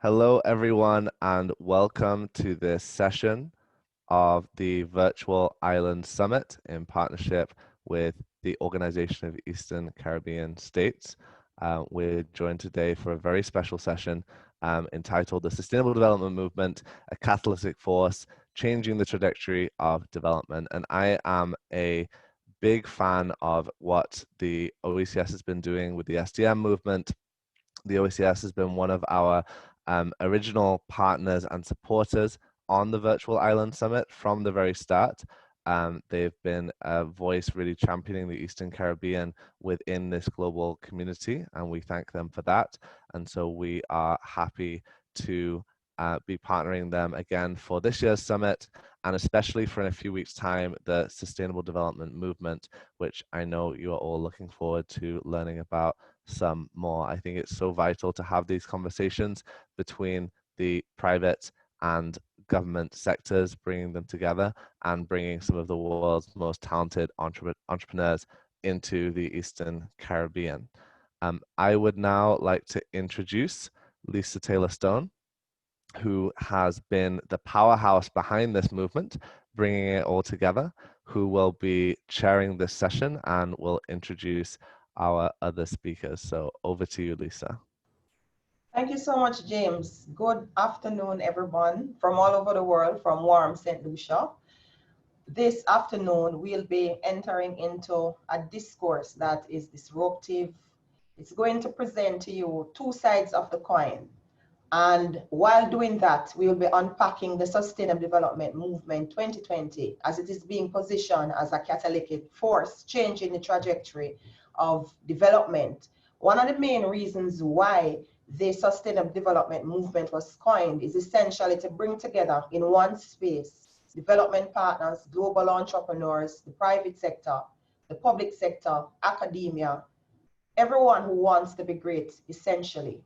Hello, everyone, and welcome to this session of the Virtual Island Summit in partnership with the Organization of Eastern Caribbean States. We're joined today for a very special session entitled The Sustainable Development Movement, a Catalytic Force, Changing the Trajectory of Development. And I am a big fan of what the OECS has been doing with the SDM movement. The OECS has been one of our original partners and supporters on the Virtual Island Summit from the very start. They've been a voice really championing the Eastern Caribbean within this global community, and we thank them for that. And so we are happy to be partnering them again for this year's summit, and especially for in a few weeks' time, the Sustainable Development Movement, which I know you are all looking forward to learning about some more. I think it's so vital to have these conversations between the private and government sectors, bringing them together and bringing some of the world's most talented entrepreneurs into the Eastern Caribbean. I would now like to introduce Lisa Taylor-Stone, who has been the powerhouse behind this movement, bringing it all together, who will be chairing this session and will introduce our other speakers. So over to you, Lisa. Thank you so much, James. Good afternoon, everyone from all over the world, from warm St. Lucia. This afternoon, we'll be entering into a discourse that is disruptive. It's going to present to you two sides of the coin. And while doing that, we will be unpacking the Sustainable Development Movement 2020 as it is being positioned as a catalytic force, changing the trajectory of development. One of the main reasons why the Sustainable Development Movement was coined is essentially to bring together in one space development partners, global entrepreneurs, the private sector, the public sector, academia, everyone who wants to be great, essentially.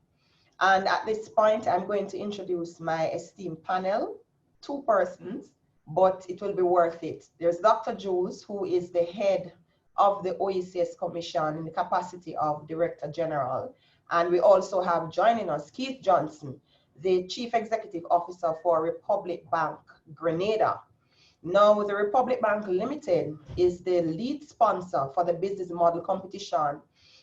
And at this point, I'm going to introduce my esteemed panel, two persons, but it will be worth it. There's Dr. Jules, who is the head of the OECS Commission in the capacity of Director General. And we also have joining us Keith Johnson, the Chief Executive Officer for Republic Bank Grenada. Now, the Republic Bank Limited is the lead sponsor for the business model competition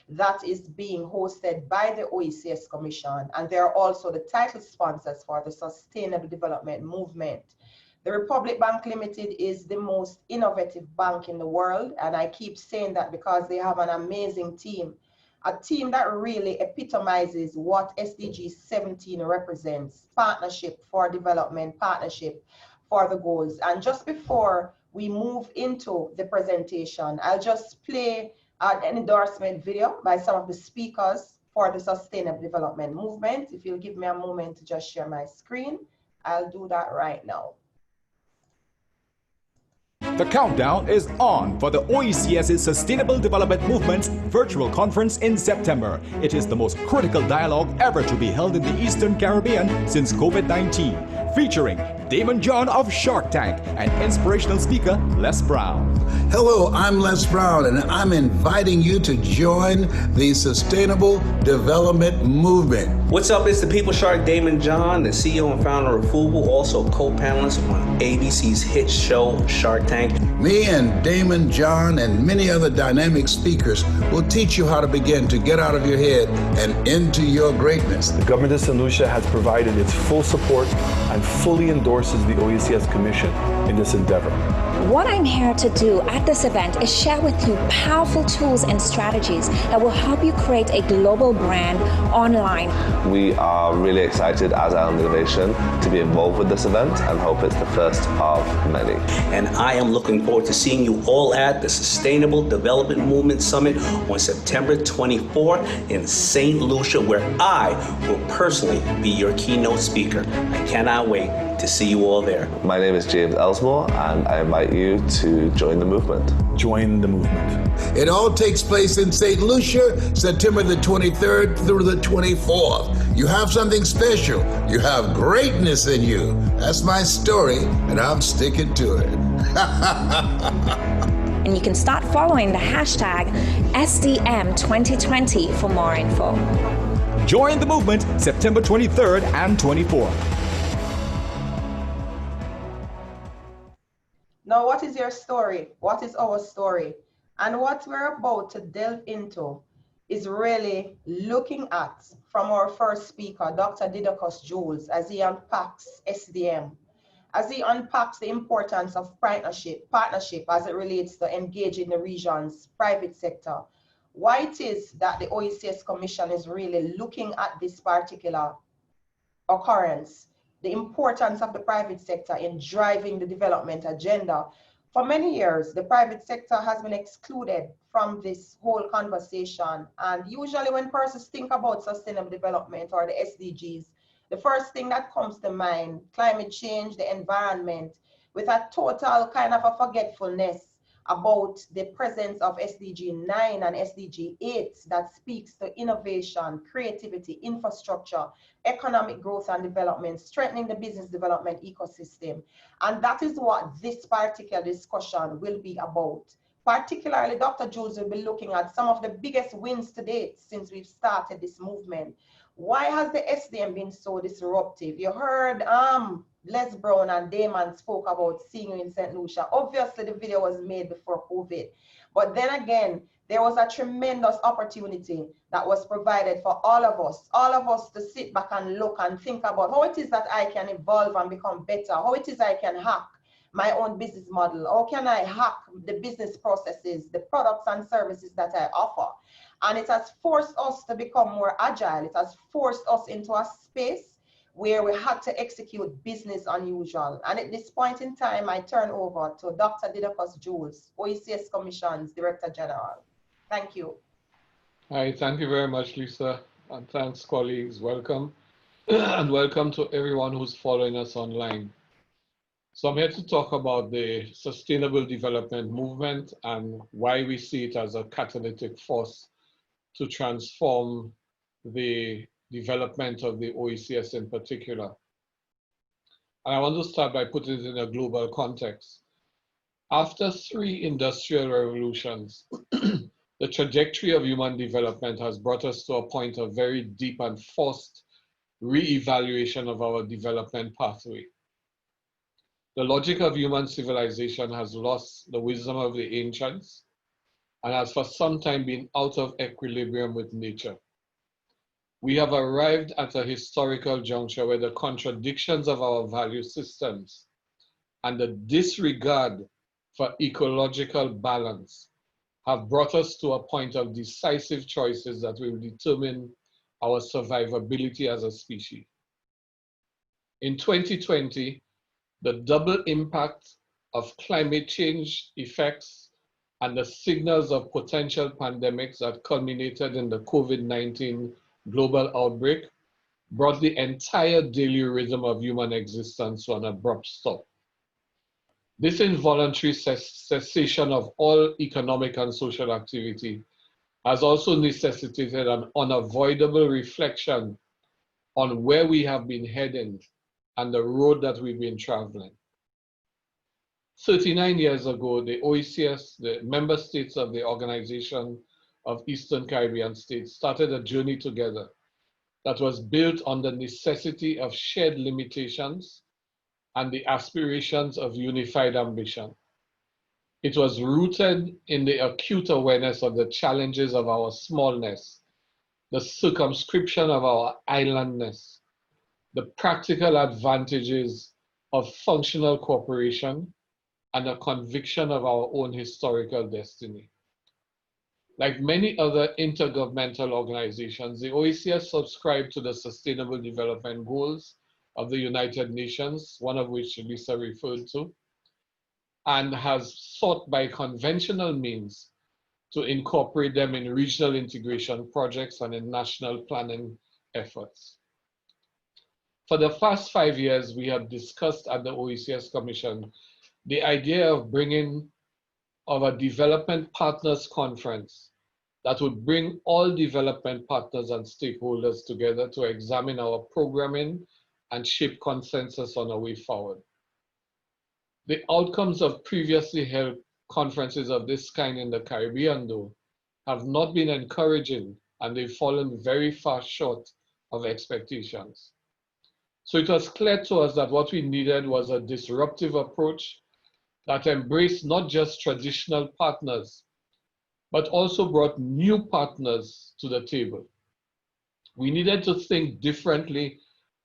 that is being hosted by the OECS Commission, and they are also the title sponsors for the Sustainable Development Movement. The Republic Bank Limited is the most innovative bank in the world, and I keep saying that because they have an amazing team, a team that really epitomizes what SDG 17 represents: partnership for development, partnership for the goals. And just before we move into the presentation, I'll just play an endorsement video by some of the speakers for the Sustainable Development Movement. If you'll give me a moment to just share my screen, I'll do that right now. The countdown is on for the OECS's Sustainable Development Movement's virtual conference in September. It is the most critical dialogue ever to be held in the Eastern Caribbean since COVID-19, featuring Damon John of Shark Tank and inspirational speaker Les Brown. Hello, I'm Les Brown, and I'm inviting you to join the Sustainable Development Movement. What's up? It's the People Shark, Damon John, the CEO and founder of Fubu, also co-panelist on ABC's hit show Shark Tank. Me and Damon John and many other dynamic speakers will teach you how to begin to get out of your head and into your greatness. The government of St. Lucia has provided its full support and fully endorses the OECS Commission in this endeavor. What I'm here to do at this event is share with you powerful tools and strategies that will help you create a global brand online. We are really excited as Island Innovation to be involved with this event and hope it's the first of many. And I am looking forward to seeing you all at the Sustainable Development Movement Summit on September 24th in St. Lucia, where I will personally be your keynote speaker. I cannot wait to see you all there. My name is James Elsmore, and I invite you to join the movement. Join the movement. It all takes place in St. Lucia, September the 23rd through the 24th. You have something special. You have greatness in you. That's my story, and I'm sticking to it. And you can start following the hashtag SDM2020 for more info. Join the movement September 23rd and 24th. Now, what is your story? What is our story? And what we're about to delve into is really looking at, from our first speaker, Dr. Didacus Jules, as he unpacks SDM, as he unpacks the importance of partnership as it relates to engaging the region's private sector, why it is that the OECS Commission is really looking at this particular occurrence, the importance of the private sector in driving the development agenda. For many years, the private sector has been excluded from this whole conversation. And usually when persons think about sustainable development or the SDGs, the first thing that comes to mind, climate change, the environment, with a total kind of a forgetfulness about the presence of SDG 9 and SDG 8 that speaks to innovation, creativity, infrastructure, economic growth and development, strengthening the business development ecosystem. And that is what this particular discussion will be about. Particularly, Dr. Jules will be looking at some of the biggest wins to date since we've started this movement. Why has the SDM been so disruptive? You heard Les Brown and Damon spoke about seeing you in St. Lucia. Obviously, the video was made before COVID. But then again, there was a tremendous opportunity that was provided for all of us to sit back and look and think about how it is that I can evolve and become better, how it is I can hack my own business model, how can I hack the business processes, the products and services that I offer. And it has forced us to become more agile. It has forced us into a space where we had to execute business unusual. And at this point in time, I turn over to Dr. Didacus Jules, OECS Commission's Director General. Thank you. Hi, thank you very much, Lisa. And thanks, colleagues. Welcome. And welcome to everyone who's following us online. So I'm here to talk about the Sustainable Development Movement and why we see it as a catalytic force to transform the development of the OECS in particular. And I want to start by putting it in a global context. After 3 industrial revolutions, the trajectory of human development has brought us to a point of very deep and forced re-evaluation of our development pathway. The logic of human civilization has lost the wisdom of the ancients and has for some time been out of equilibrium with nature. We have arrived at a historical juncture where the contradictions of our value systems and the disregard for ecological balance have brought us to a point of decisive choices that will determine our survivability as a species. In 2020, the double impact of climate change effects and the signals of potential pandemics that culminated in the COVID-19 global outbreak brought the entire daily rhythm of human existence to an abrupt stop. This involuntary cessation of all economic and social activity has also necessitated an unavoidable reflection on where we have been heading and the road that we've been traveling. 39 years ago, the OECS, the member states of the Organization of Eastern Caribbean States, started a journey together that was built on the necessity of shared limitations and the aspirations of unified ambition. It was rooted in the acute awareness of the challenges of our smallness, the circumscription of our islandness, the practical advantages of functional cooperation, and a conviction of our own historical destiny. Like many other intergovernmental organizations, the OECS subscribed to the Sustainable Development Goals of the United Nations, one of which Lisa referred to, and has sought by conventional means to incorporate them in regional integration projects and in national planning efforts. For the past 5 years, we have discussed at the OECS Commission the idea of bringing of a development partners conference that would bring all development partners and stakeholders together to examine our programming and shape consensus on a way forward. The outcomes of previously held conferences of this kind in the Caribbean, though, have not been encouraging, and they've fallen very far short of expectations. So it was clear to us that what we needed was a disruptive approach that embraced not just traditional partners, but also brought new partners to the table. We needed to think differently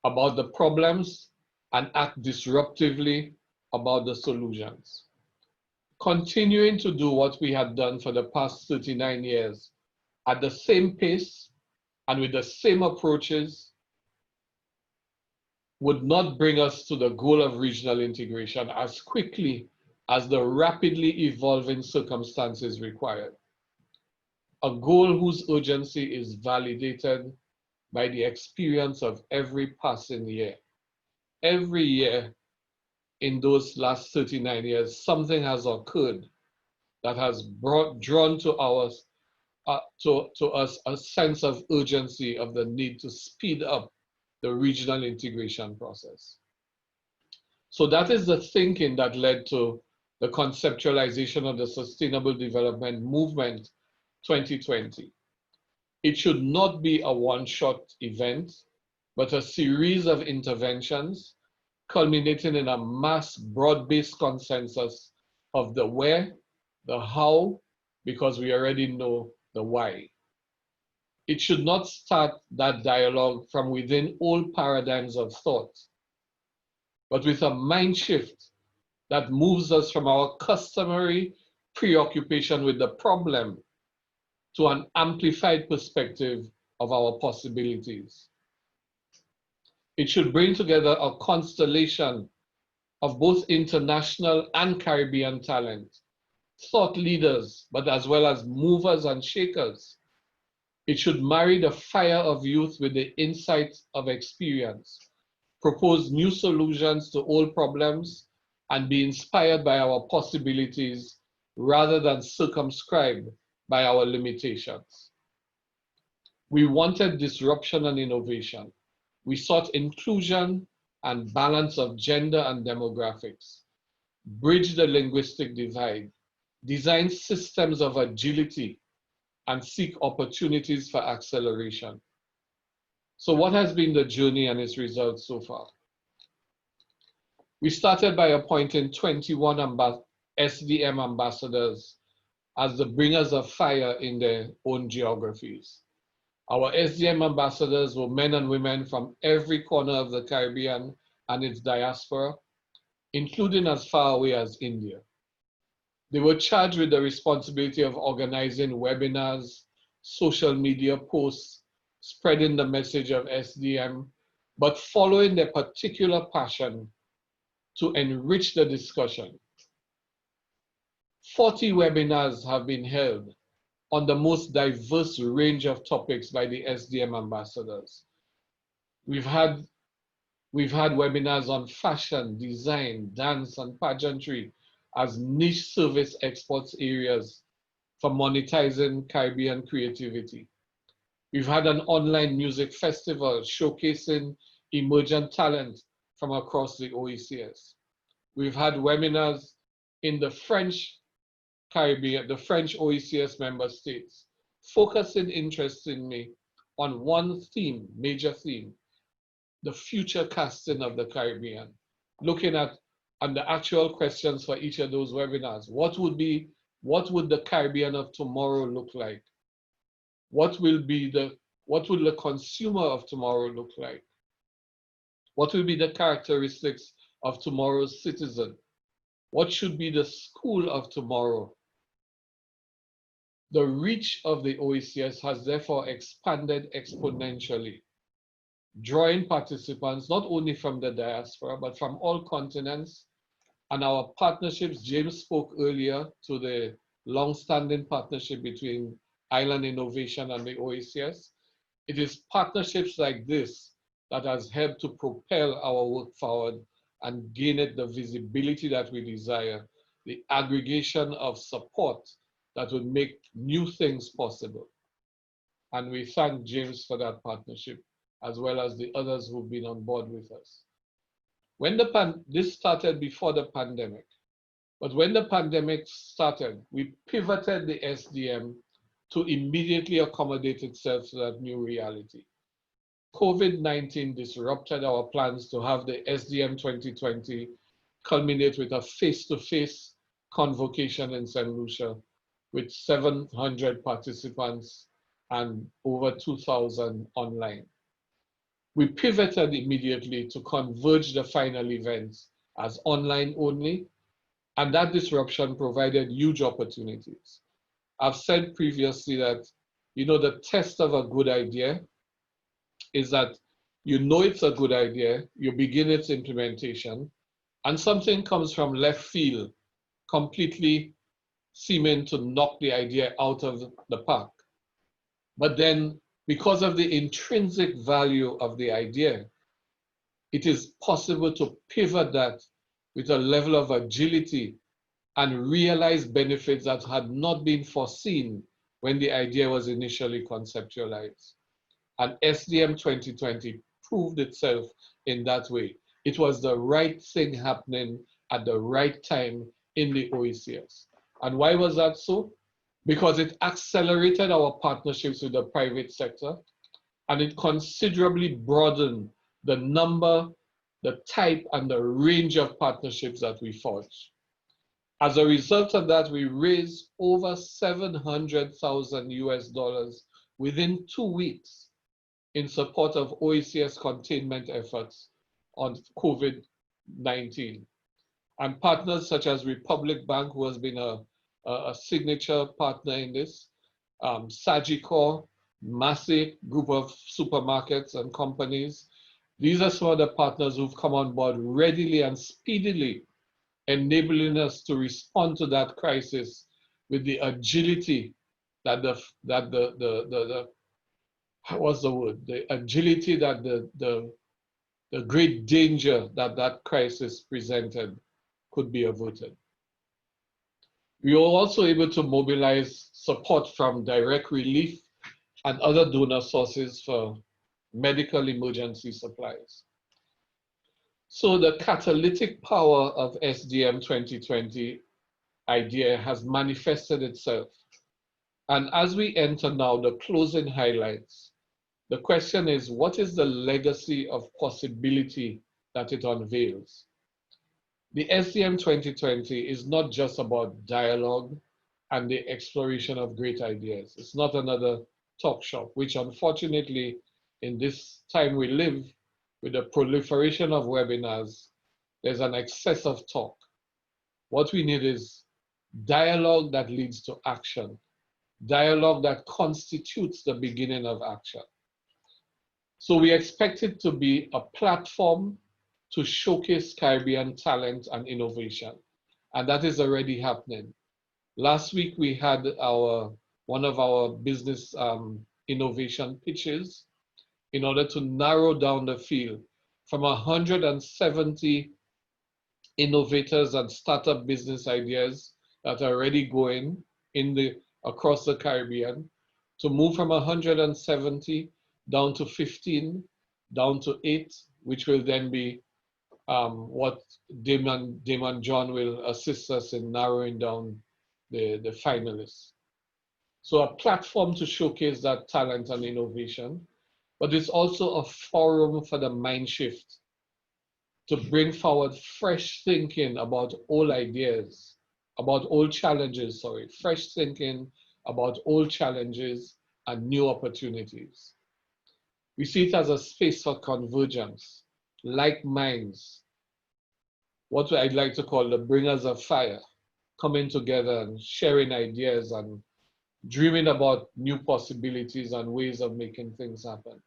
about the problems and act disruptively about the solutions. Continuing to do what we had done for the past 39 years at the same pace and with the same approaches would not bring us to the goal of regional integration as quickly as the rapidly evolving circumstances required. A goal whose urgency is validated by the experience of every passing year. Every year in those last 39 years, something has occurred that has drawn to us a sense of urgency of the need to speed up the regional integration process. So that is the thinking that led to the conceptualization of the Sustainable Development Movement 2020. It should not be a one-shot event, but a series of interventions culminating in a mass broad-based consensus of the where, the how, because we already know the why. It should not start that dialogue from within old paradigms of thought, but with a mind shift that moves us from our customary preoccupation with the problem to an amplified perspective of our possibilities. It should bring together a constellation of both international and Caribbean talent, thought leaders, but as well as movers and shakers. It should marry the fire of youth with the insight of experience, propose new solutions to old problems, and be inspired by our possibilities rather than circumscribed by our limitations. We wanted disruption and innovation. We sought inclusion and balance of gender and demographics, bridge the linguistic divide, design systems of agility, and seek opportunities for acceleration. So what has been the journey and its results so far? We started by appointing 21 SDM ambassadors as the bringers of fire in their own geographies. Our SDM ambassadors were men and women from every corner of the Caribbean and its diaspora, including as far away as India. They were charged with the responsibility of organizing webinars, social media posts, spreading the message of SDM, but following their particular passion to enrich the discussion. 40 webinars have been held on the most diverse range of topics by the SDM ambassadors. We've had webinars on fashion, design, dance, and pageantry as niche service exports areas for monetizing Caribbean creativity. We've had an online music festival showcasing emergent talent from across the OECS. We've had webinars in the French Caribbean, the French OECS member states, focusing interestingly on one theme, major theme, the future casting of the Caribbean, looking at and the actual questions for each of those webinars. What would the Caribbean of tomorrow look like? What will the consumer of tomorrow look like? What will be the characteristics of tomorrow's citizen? What should be the school of tomorrow? The reach of the OECS has therefore expanded exponentially, drawing participants not only from the diaspora, but from all continents. And our partnerships, James spoke earlier to the long-standing partnership between Island Innovation and the OECS. It is partnerships like this that has helped to propel our work forward and gain it the visibility that we desire, the aggregation of support that would make new things possible. And we thank James for that partnership, as well as the others who've been on board with us. This started before the pandemic, but when the pandemic started, we pivoted the SDM to immediately accommodate itself to that new reality. COVID-19 disrupted our plans to have the SDM 2020 culminate with a face-to-face convocation in St. Lucia with 700 participants and over 2,000 online. We pivoted immediately to converge the final events as online only, and that disruption provided huge opportunities. I've said previously that, the test of a good idea is that it's a good idea, you begin its implementation, and something comes from left field, completely seeming to knock the idea out of the park. But then, because of the intrinsic value of the idea, it is possible to pivot that with a level of agility and realize benefits that had not been foreseen when the idea was initially conceptualized. And SDM 2020 proved itself in that way. It was the right thing happening at the right time in the OECS. And why was that so? Because it accelerated our partnerships with the private sector, and it considerably broadened the number, the type, and the range of partnerships that we forged. As a result of that, we raised over $700,000 US within 2 weeks in support of OECS containment efforts on COVID-19. And partners such as Republic Bank, who has been a signature partner in this, Sagicor, massive group of supermarkets and companies. These are some of the partners who've come on board readily and speedily, enabling us to respond to that crisis with the agility that the great danger that crisis presented could be averted. We were also able to mobilize support from direct relief and other donor sources for medical emergency supplies. So the catalytic power of SDM 2020 idea has manifested itself. And as we enter now the closing highlights, the question is, what is the legacy of possibility that it unveils? The SDM 2020 is not just about dialogue and the exploration of great ideas. It's not another talk shop, which unfortunately in this time we live, with the proliferation of webinars, there's an excess of talk. What we need is dialogue that leads to action, dialogue that constitutes the beginning of action. So we expect it to be a platform to showcase Caribbean talent and innovation, and that is already happening. Last week we had one of our business innovation pitches in order to narrow down the field from 170 innovators and startup business ideas that are already going across the Caribbean, to move from 170 down to 15, down to 8, which will then be what Damon John will assist us in narrowing down the finalists. So a platform to showcase that talent and innovation, but it's also a forum for the mind shift, to bring forward fresh thinking about old ideas, about old challenges, fresh thinking about old challenges and new opportunities. We see it as a space for convergence, like minds, what I'd like to call the bringers of fire, coming together and sharing ideas and dreaming about new possibilities and ways of making things happen.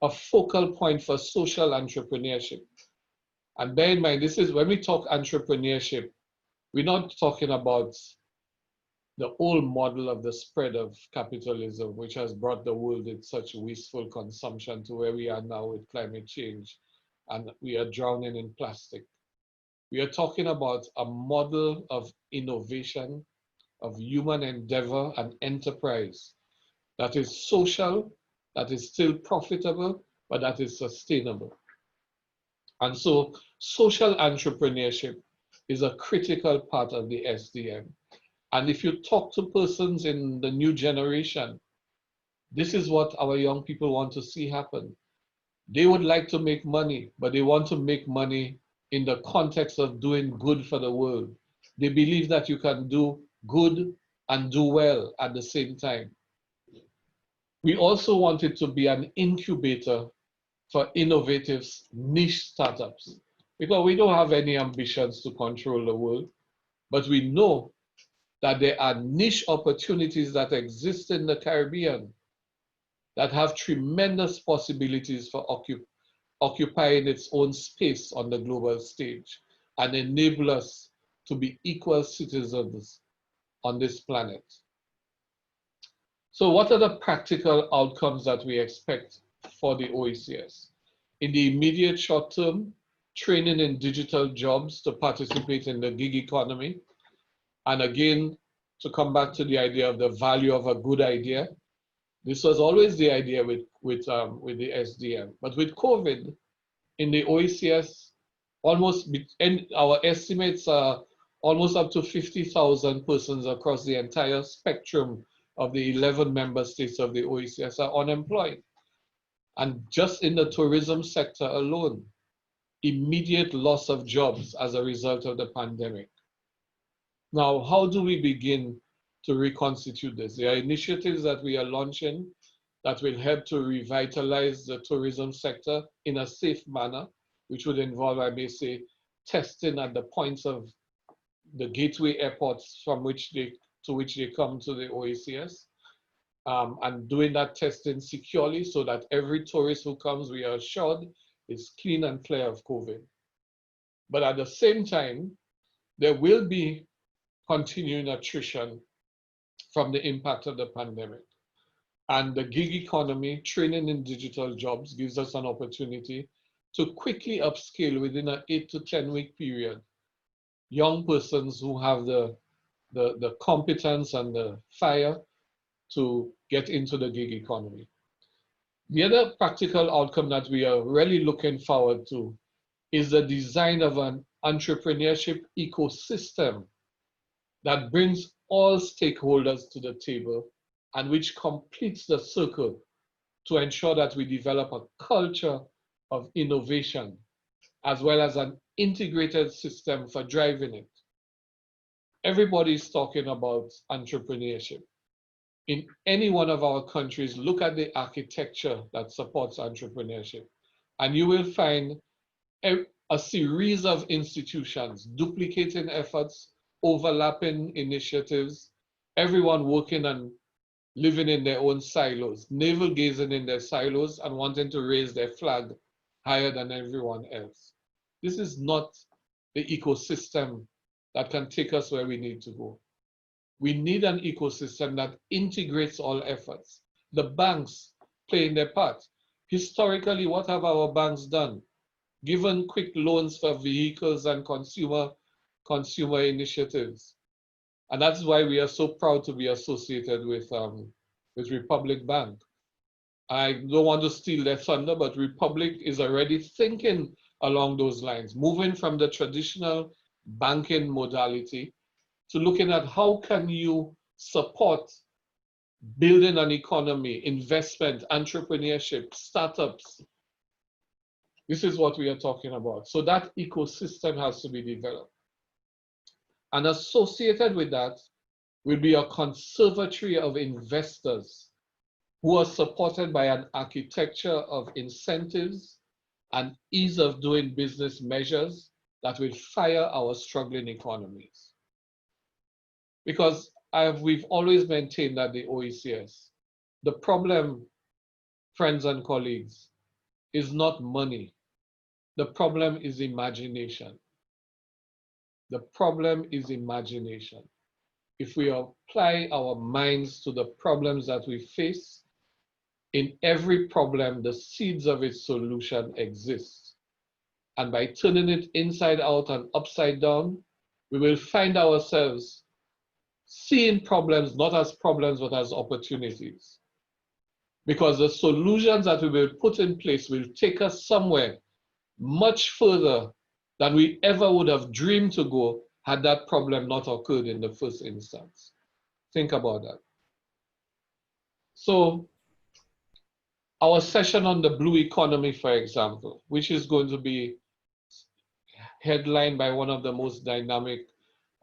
A focal point for social entrepreneurship. And bear in mind, this is when we talk entrepreneurship, we're not talking about the old model of the spread of capitalism, which has brought the world in such wasteful consumption to where we are now with climate change, and we are drowning in plastic. We are talking about a model of innovation, of human endeavor and enterprise that is social, that is still profitable, but that is sustainable. And so social entrepreneurship is a critical part of the SDM. And if you talk to persons in the new generation, This is what our young people want to see happen. They would like to make money, but they want to make money in the context of doing good for the world. They believe that you can do good and do well at the same time. We also want it to be an incubator for innovative niche startups, because we don't have any ambitions to control the world, but we know that there are niche opportunities that exist in the Caribbean that have tremendous possibilities for occupying its own space on the global stage and enable us to be equal citizens on this planet. So what are the practical outcomes that we expect for the OECS? In the immediate short term, training in digital jobs to participate in the gig economy. And again, to come back to the idea of the value of a good idea, this was always the idea with the SDM. But with COVID, in the OECS, our estimates are almost up to 50,000 persons across the entire spectrum of the 11 member states of the OECS are unemployed. And just in the tourism sector alone, immediate loss of jobs as a result of the pandemic. Now, how do we begin to reconstitute this? There are initiatives that we are launching that will help to revitalize the tourism sector in a safe manner, which would involve, I may say, testing at the points of the gateway airports to which they come to the OECS, and doing that testing securely so that every tourist who comes, we are assured, is clean and clear of COVID. But at the same time, there will be continuing attrition from the impact of the pandemic. And the gig economy, training in digital jobs, gives us an opportunity to quickly upscale within an 8 to 10 week period young persons who have the competence and the fire to get into the gig economy. The other practical outcome that we are really looking forward to is the design of an entrepreneurship ecosystem that brings all stakeholders to the table and which completes the circle to ensure that we develop a culture of innovation as well as an integrated system for driving it. Everybody's talking about entrepreneurship. In any one of our countries, look at the architecture that supports entrepreneurship, and you will find a series of institutions duplicating efforts, overlapping initiatives, everyone working and living in their own silos, navel gazing in their silos and wanting to raise their flag higher than everyone else. This is not the ecosystem that can take us where we need to go. We need an ecosystem that integrates all efforts. The banks playing their part. Historically, what have our banks done? Given quick loans for vehicles and consumer initiatives. And that's why we are so proud to be associated with Republic Bank. I don't want to steal their thunder, but Republic is already thinking along those lines, moving from the traditional banking modality to looking at how can you support building an economy, investment, entrepreneurship, startups. This is what we are talking about. So that ecosystem has to be developed. And associated with that will be a conservatory of investors who are supported by an architecture of incentives and ease of doing business measures that will fire our struggling economies. Because we've always maintained that the OECS, the problem, friends and colleagues, is not money. The problem is imagination. The problem is imagination. If we apply our minds to the problems that we face, in every problem, the seeds of its solution exist. And by turning it inside out and upside down, we will find ourselves seeing problems not as problems, but as opportunities. Because the solutions that we will put in place will take us somewhere much further than we ever would have dreamed to go had that problem not occurred in the first instance. Think about that. So our session on the blue economy, for example, which is going to be headlined by one of the most dynamic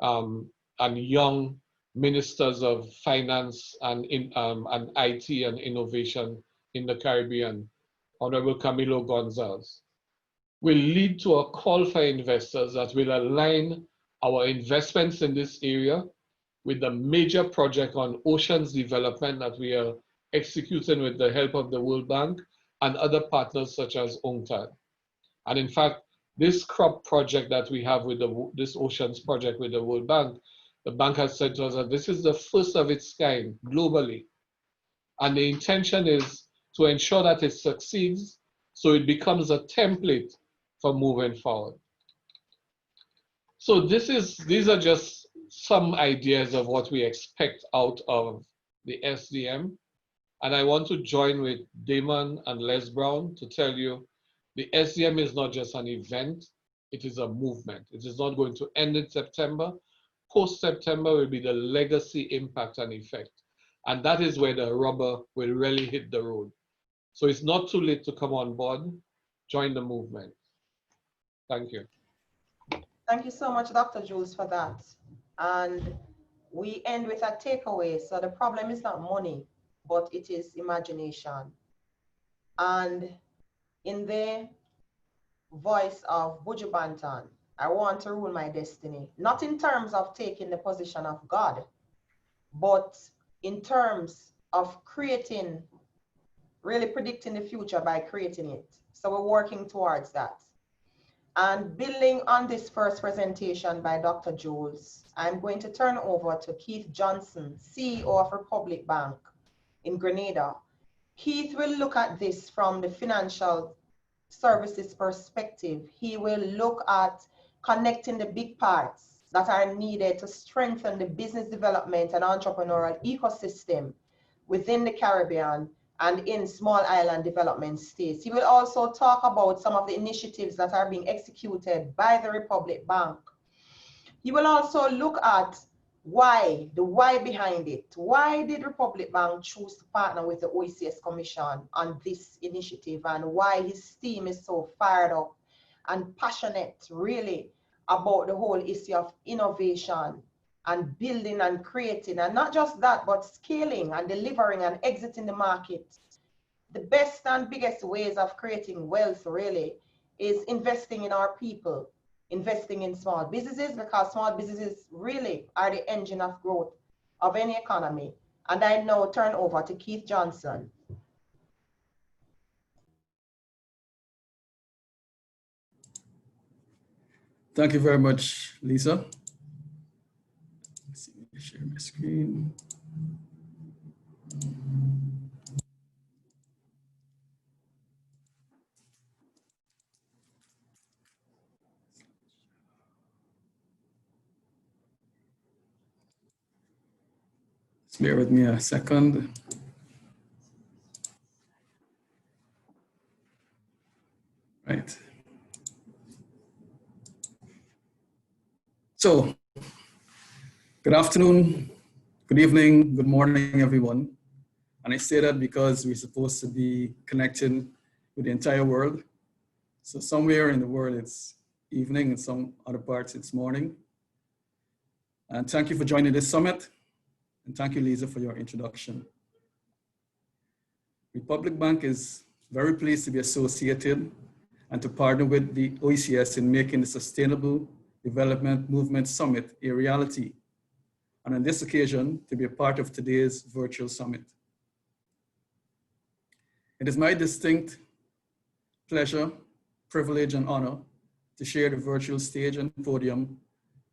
and young ministers of finance and IT and innovation in the Caribbean, Honorable Camilo Gonzalez, will lead to a call for investors that will align our investments in this area with the major project on oceans development that we are executing with the help of the World Bank and other partners such as UNCTAD. And in fact, this crop project that we have with this oceans project with the World Bank, the bank has said to us that this is the first of its kind globally. And the intention is to ensure that it succeeds so it becomes a template for moving forward. So these are just some ideas of what we expect out of the SDM. And I want to join with Damon and Les Brown to tell you the SDM is not just an event, it is a movement. It is not going to end in September. Post-September will be the legacy, impact, and effect. And that is where the rubber will really hit the road. So it's not too late to come on board, join the movement. Thank you. Thank you so much, Dr. Jules, for that. And we end with a takeaway. So the problem is not money, but it is imagination. And in the voice of Buju Banton, I want to rule my destiny, not in terms of taking the position of God, but in terms of creating, really predicting the future by creating it. So we're working towards that. And building on this first presentation by Dr. Jules, I'm going to turn over to Keith Johnson, CEO of Republic Bank in Grenada. Keith will look at this from the financial services perspective. He will look at connecting the big parts that are needed to strengthen the business development and entrepreneurial ecosystem within the Caribbean and in small island development states. He will also talk about some of the initiatives that are being executed by the Republic Bank. He will also look at why, the why behind it. Why did Republic Bank choose to partner with the OECS Commission on this initiative, and why his team is so fired up and passionate really about the whole issue of innovation and building and creating, and not just that, but scaling and delivering and exiting the market. The best and biggest ways of creating wealth really is investing in our people, investing in small businesses, because small businesses really are the engine of growth of any economy. And I now turn over to Keith Johnson. Thank you very much, Lisa. Let's see, share my screen. Just bear with me a second. Right. So, good afternoon, good evening, good morning, everyone. And I say that because we're supposed to be connecting with the entire world. So somewhere in the world it's evening, and some other parts it's morning. And thank you for joining this summit. And thank you, Lisa, for your introduction. Republic Bank is very pleased to be associated and to partner with the OECS in making the Sustainable Development Movement Summit a reality, and on this occasion, to be a part of today's virtual summit. It is my distinct pleasure, privilege, and honor to share the virtual stage and podium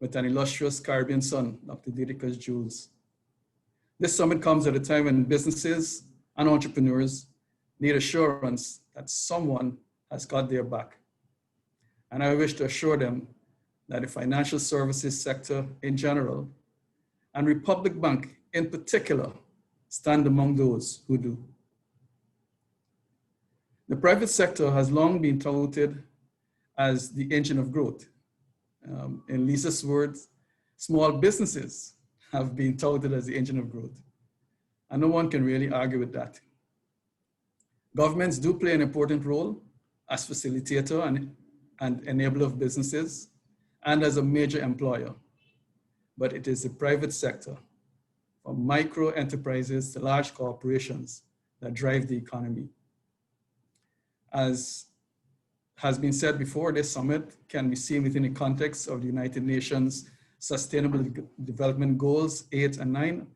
with an illustrious Caribbean son, Dr. Didacus Jules. This summit comes at a time when businesses and entrepreneurs need assurance that someone has got their back. And I wish to assure them that the financial services sector in general, and Republic Bank in particular, stand among those who do. The private sector has long been touted as the engine of growth. In Lisa's words, small businesses have been touted as the engine of growth. And no one can really argue with that. Governments do play an important role as facilitator and enabler of businesses and as a major employer. But it is the private sector, from micro enterprises to large corporations, that drive the economy. As has been said before, this summit can be seen within the context of the United Nations Sustainable Development Goals 8 and 9,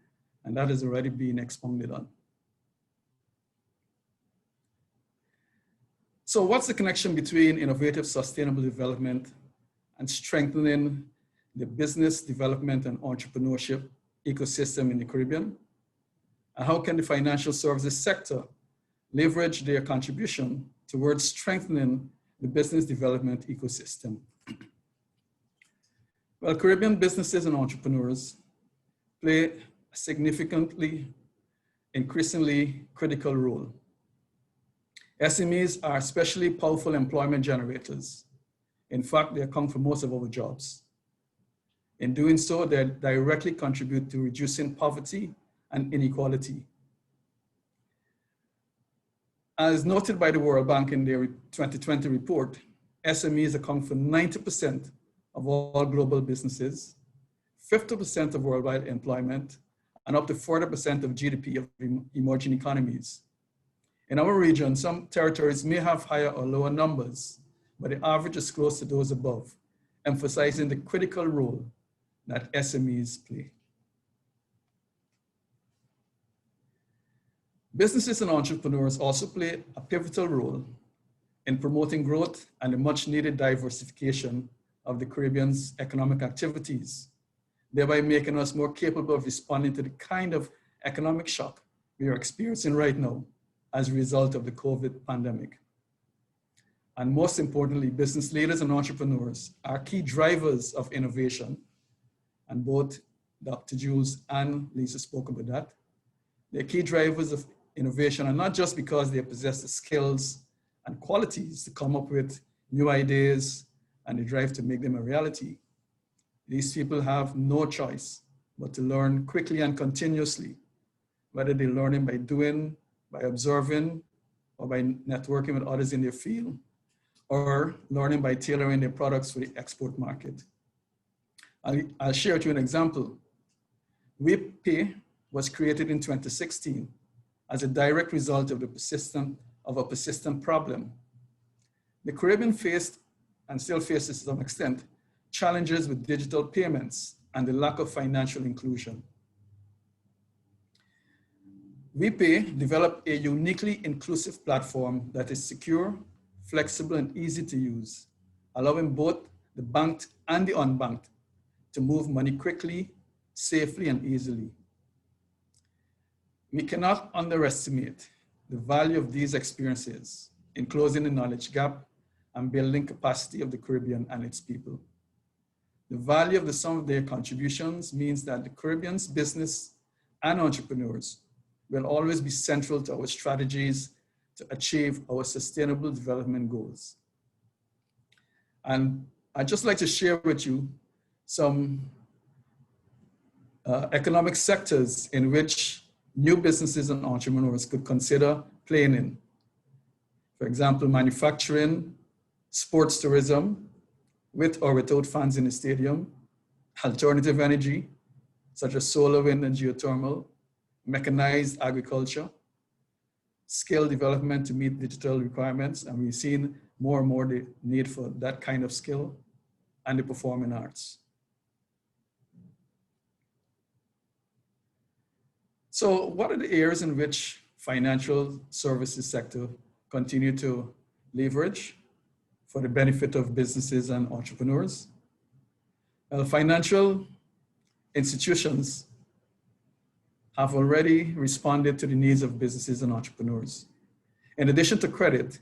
and that has already been expounded on. So what's the connection between innovative sustainable development and strengthening the business development and entrepreneurship ecosystem in the Caribbean? And how can the financial services sector leverage their contribution towards strengthening the business development ecosystem? Well, Caribbean businesses and entrepreneurs play a significantly, increasingly critical role. SMEs are especially powerful employment generators. In fact, they account for most of our jobs. In doing so, they directly contribute to reducing poverty and inequality. As noted by the World Bank in their 2020 report, SMEs account for 90% of all global businesses, 50% of worldwide employment, and up to 40% of GDP of emerging economies. In our region, some territories may have higher or lower numbers, but the average is close to those above, emphasizing the critical role that SMEs play. Businesses and entrepreneurs also play a pivotal role in promoting growth and the much needed diversification of the Caribbean's economic activities, thereby making us more capable of responding to the kind of economic shock we are experiencing right now as a result of the COVID pandemic. And most importantly, business leaders and entrepreneurs are key drivers of innovation. And both Dr. Jules and Lisa spoke about that. They're key drivers of innovation, and not just because they possess the skills and qualities to come up with new ideas and the drive to make them a reality. These people have no choice but to learn quickly and continuously, whether they're learning by doing, by observing, or by networking with others in their field, or learning by tailoring their products for the export market. I'll share with you an example. WePay was created in 2016 as a direct result of a persistent problem. The Caribbean faced, and still faces to some extent, challenges with digital payments and the lack of financial inclusion. WePay developed a uniquely inclusive platform that is secure, flexible, and easy to use, allowing both the banked and the unbanked to move money quickly, safely, and easily. We cannot underestimate the value of these experiences in closing the knowledge gap and building capacity of the Caribbean and its people. The value of the sum of their contributions means that the Caribbean's business and entrepreneurs will always be central to our strategies to achieve our sustainable development goals. And I'd just like to share with you some economic sectors in which new businesses and entrepreneurs could consider playing in. For example, manufacturing, sports tourism, with or without fans in the stadium, alternative energy, such as solar, wind, and geothermal, mechanized agriculture, skill development to meet digital requirements, and we've seen more and more the need for that kind of skill, and the performing arts. So what are the areas in which financial services sector continue to leverage for the benefit of businesses and entrepreneurs? Well, financial institutions have already responded to the needs of businesses and entrepreneurs. In addition to credit,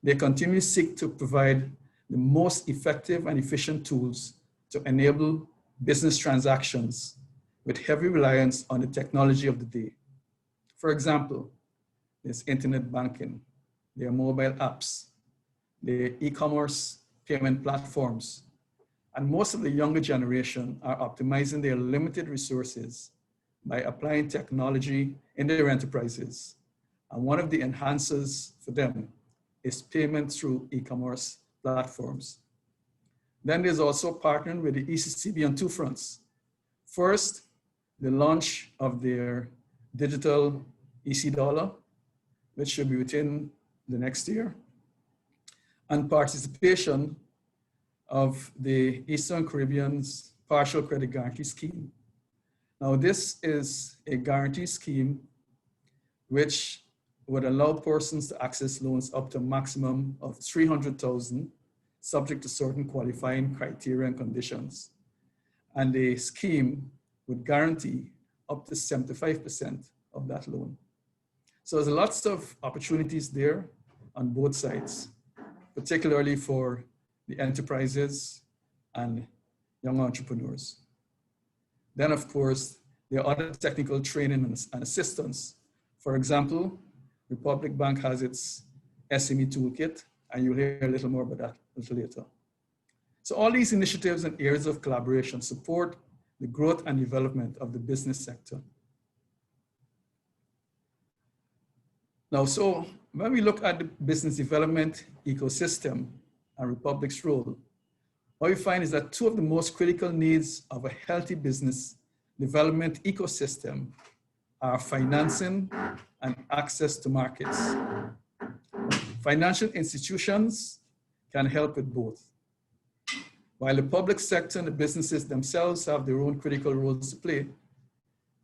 they continue to seek to provide the most effective and efficient tools to enable business transactions with heavy reliance on the technology of the day. For example, there's internet banking, there are mobile apps, there are e-commerce payment platforms, and most of the younger generation are optimizing their limited resources by applying technology in their enterprises And one of the enhancers for them is payment through e-commerce platforms. Then there's also partnering with the ECCB on two fronts. First, the launch of their digital EC dollar, which should be within the next year, and participation of the Eastern Caribbean's partial credit guarantee scheme. Now, this is a guarantee scheme which would allow persons to access loans up to a maximum of $300,000, subject to certain qualifying criteria and conditions. And the scheme would guarantee up to 75% of that loan. So there's lots of opportunities there on both sides, particularly for the enterprises and young entrepreneurs. Then, of course, there are other technical training and assistance. For example, Republic Bank has its Sme Toolkit, and you'll hear a little more about that a little later. So all these initiatives and areas of collaboration support the growth and development of the business sector. Now, so when we look at the business development ecosystem and Republic's role, what we find is that two of the most critical needs of a healthy business development ecosystem are financing and access to markets. Financial institutions can help with both. While the public sector and the businesses themselves have their own critical roles to play,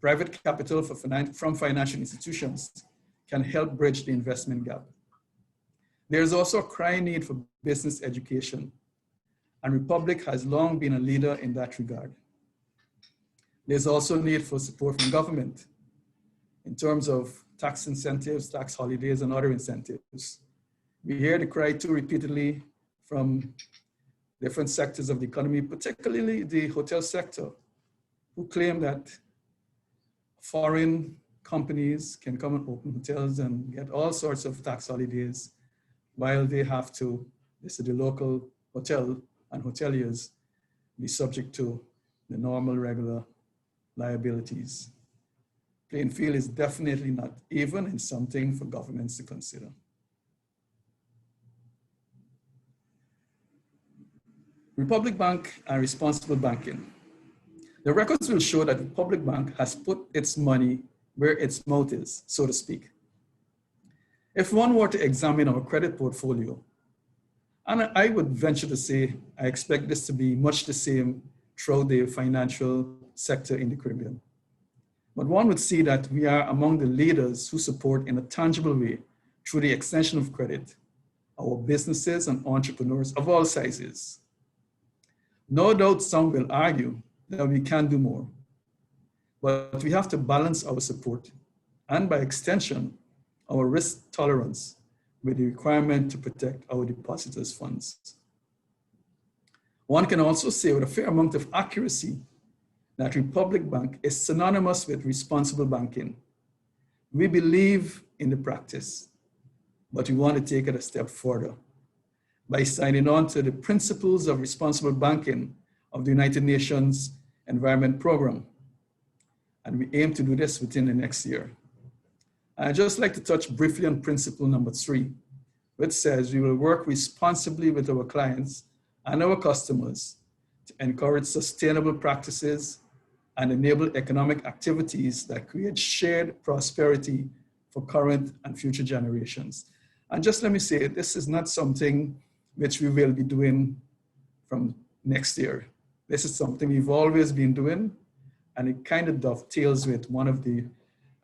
private capital from financial institutions can help bridge the investment gap. There's also a crying need for business education, and Republic has long been a leader in that regard. There's also a need for support from government in terms of tax incentives, tax holidays, and other incentives. We hear the cry too repeatedly from different sectors of the economy, particularly the hotel sector, who claim that foreign companies can come and open hotels and get all sorts of tax holidays while they have to, this is the local hotel and hoteliers, be subject to the normal, regular liabilities. Playing field is definitely not even and something for governments to consider. Republic Bank and responsible banking. The records will show that the Republic Bank has put its money where its mouth is, so to speak. If one were to examine our credit portfolio, and I would venture to say, I expect this to be much the same throughout the financial sector in the Caribbean. But one would see that we are among the leaders who support in a tangible way through the extension of credit, our businesses and entrepreneurs of all sizes. No doubt some will argue that we can do more, but we have to balance our support and by extension, our risk tolerance with the requirement to protect our depositors' funds. One can also say with a fair amount of accuracy that Republic Bank is synonymous with responsible banking. We believe in the practice, but we want to take it a step further by signing on to the principles of responsible banking of the United Nations Environment Program. And we aim to do this within the next year. I'd just like to touch briefly on principle number 3, which says we will work responsibly with our clients and our customers to encourage sustainable practices and enable economic activities that create shared prosperity for current and future generations. And just let me say, this is not something which we will be doing from next year. This is something we've always been doing, and it kind of dovetails with one of the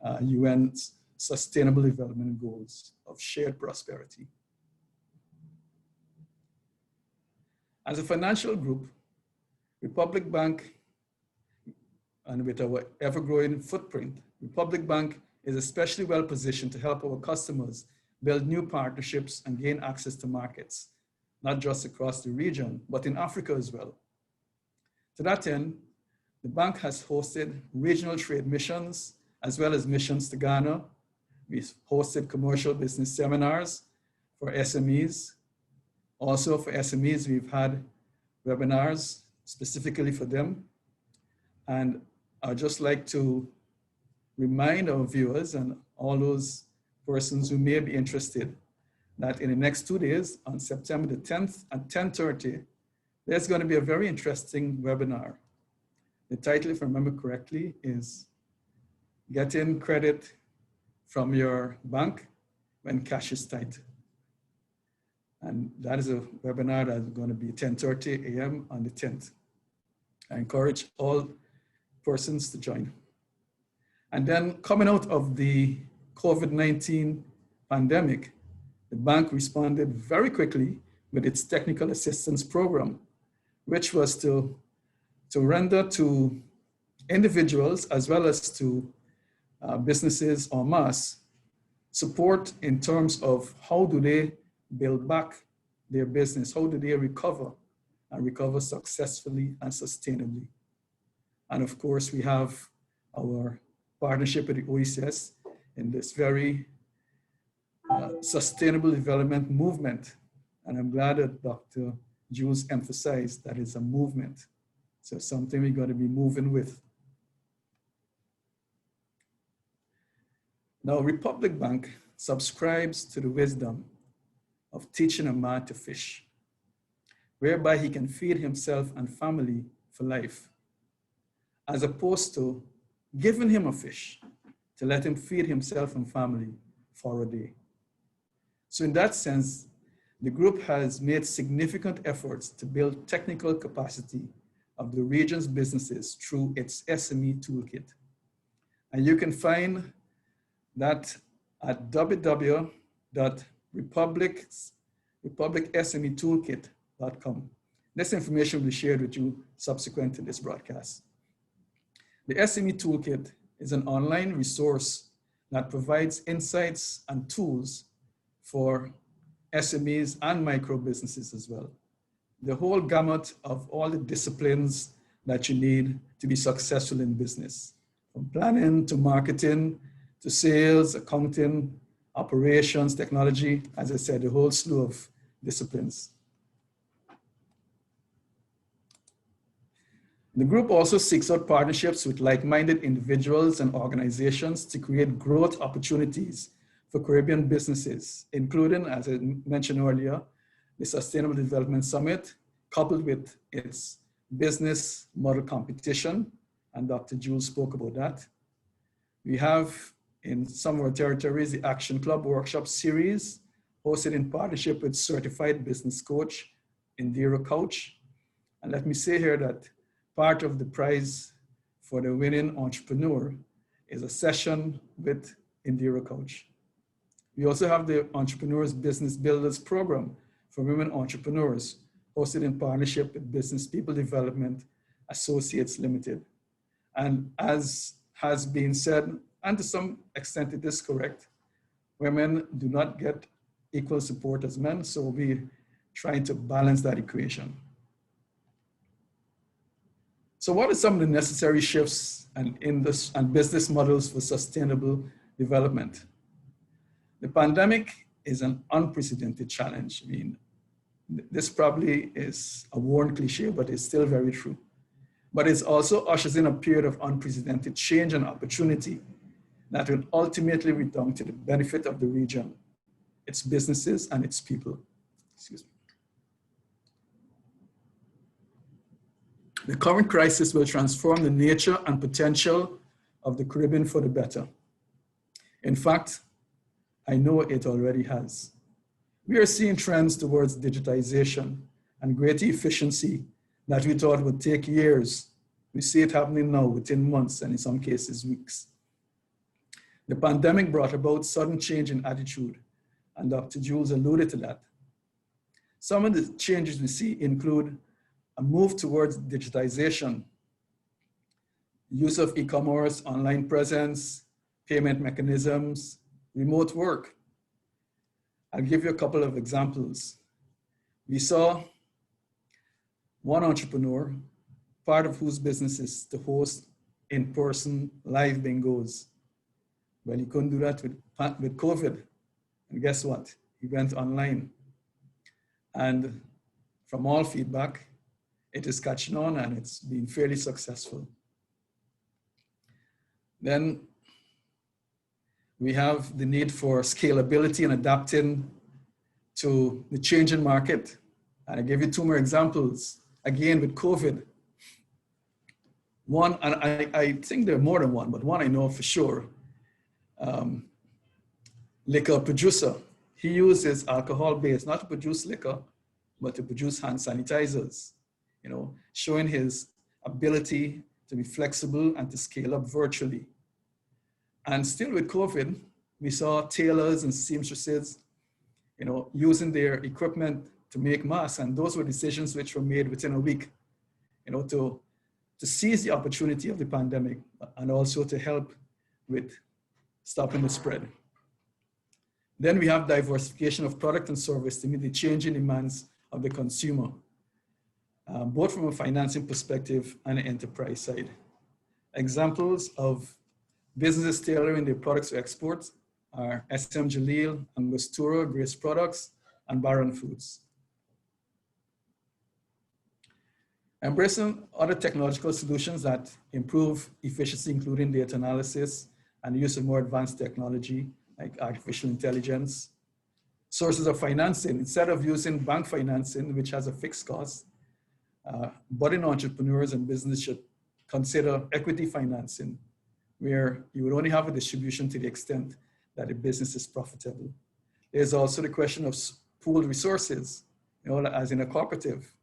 UN's Sustainable Development Goals of shared prosperity. As a financial group, Republic Bank, and with our ever-growing footprint, Republic Bank is especially well positioned to help our customers build new partnerships and gain access to markets, not just across the region, but in Africa as well. To that end, the bank has hosted regional trade missions, as well as missions to Ghana. We've hosted commercial business seminars for SMEs. Also for SMEs, we've had webinars specifically for them. And I'd just like to remind our viewers and all those persons who may be interested that in the next 2 days, on September the 10th at 10:30, there's going to be a very interesting webinar. The title, if I remember correctly, is Getting Credit from Your Bank When Cash is Tight. And that is a webinar that's going to be 10:30 a.m. on the 10th. I encourage all persons to join. And then coming out of the COVID-19 pandemic, the bank responded very quickly with its technical assistance program, which was to render to individuals as well as to businesses en masse support in terms of how do they build back their business, how do they recover and recover successfully and sustainably. And of course, we have our partnership with the OECS in this very sustainable development movement. And I'm glad that Dr. Jules emphasized that it's a movement. So something we're going to be moving with. Now, Republic Bank subscribes to the wisdom of teaching a man to fish, whereby he can feed himself and family for life, as opposed to giving him a fish to let him feed himself and family for a day. So in that sense, the group has made significant efforts to build technical capacity of the region's businesses through its SME Toolkit. And you can find that at www.republicsmetoolkit.com. This information will be shared with you subsequent to this broadcast. The SME Toolkit is an online resource that provides insights and tools for SMEs and micro businesses as well. The whole gamut of all the disciplines that you need to be successful in business, from planning to marketing, to sales, accounting, operations, technology, as I said, a whole slew of disciplines. The group also seeks out partnerships with like-minded individuals and organizations to create growth opportunities for Caribbean businesses, including, as I mentioned earlier, the Sustainable Development Summit, coupled with its business model competition, and Dr. Jules spoke about that. We have in some of our territories, the Action Club Workshop Series, hosted in partnership with certified business coach, Indira Couch. And let me say here that part of the prize for the winning entrepreneur is a session with Indira Couch. We also have the Entrepreneurs Business Builders Program for women entrepreneurs, hosted in partnership with Business People Development Associates Limited. And as has been said, and to some extent it is correct, women do not get equal support as men, so we're trying to balance that equation. So what are some of the necessary shifts and business models for sustainable development? The pandemic is an unprecedented challenge. I mean, this probably is a worn cliche, but it's still very true. But it also ushers in a period of unprecedented change and opportunity that will ultimately redound to the benefit of the region, its businesses, and its people. Excuse me. The current crisis will transform the nature and potential of the Caribbean for the better. In fact, I know it already has. We are seeing trends towards digitization and greater efficiency that we thought would take years. We see it happening now within months and in some cases weeks. The pandemic brought about sudden change in attitude, and Dr. Jules alluded to that. Some of the changes we see include a move towards digitization, use of e-commerce, online presence, payment mechanisms, remote work. I'll give you a couple of examples. We saw one entrepreneur, part of whose business is to host in-person live bingos. Well, he couldn't do that with COVID. And guess what? He went online. And from all feedback, it is catching on and it's been fairly successful. Then We have the need for scalability and adapting to the changing market. And I give you two more examples. Again, with COVID. One, and I think there are more than one, but one I know for sure. Liquor producer. He uses alcohol base, not to produce liquor, but to produce hand sanitizers, you know, showing his ability to be flexible and to scale up virtually. And still with COVID, we saw tailors and seamstresses, you know, using their equipment to make masks. And those were decisions which were made within a week, you know, to seize the opportunity of the pandemic and also to help with stopping the spread. Then we have diversification of product and service to meet the changing demands of the consumer, both from a financing perspective and an enterprise side. Examples of businesses tailoring their products to export are SM Jalil, Angostura, Grace Products, and Baron Foods. Embracing other technological solutions that improve efficiency, including data analysis and the use of more advanced technology like artificial intelligence. Sources of financing, instead of using bank financing, which has a fixed cost, budding entrepreneurs and business should consider equity financing, where you would only have a distribution to the extent that the business is profitable. There's also the question of pooled resources, you know, as in a cooperative.